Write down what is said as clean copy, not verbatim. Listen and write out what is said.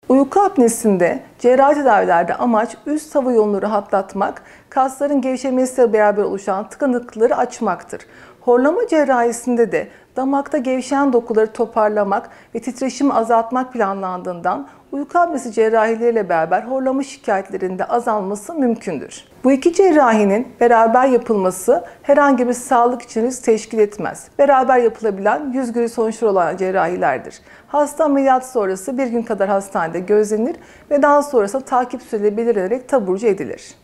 Uyku apnesinde cerrahi tedavilerde amaç üst hava yolunu rahatlatmak, kasların gevşemesiyle beraber oluşan tıkanıklıkları açmaktır. Horlama cerrahisinde de damakta gevşeyen dokuları toparlamak ve titreşimi azaltmak planlandığından uyku apnesi cerrahileriyle beraber horlama şikayetlerinde azalması mümkündür. Bu iki cerrahinin beraber yapılması herhangi bir sağlık için risk teşkil etmez. Beraber yapılabilen yüz göre sonuçları olan cerrahilerdir. Hasta ameliyat sonrası bir gün kadar hastanede gözlenir ve daha sonrasında takip süreleri belirlenerek taburcu edilir.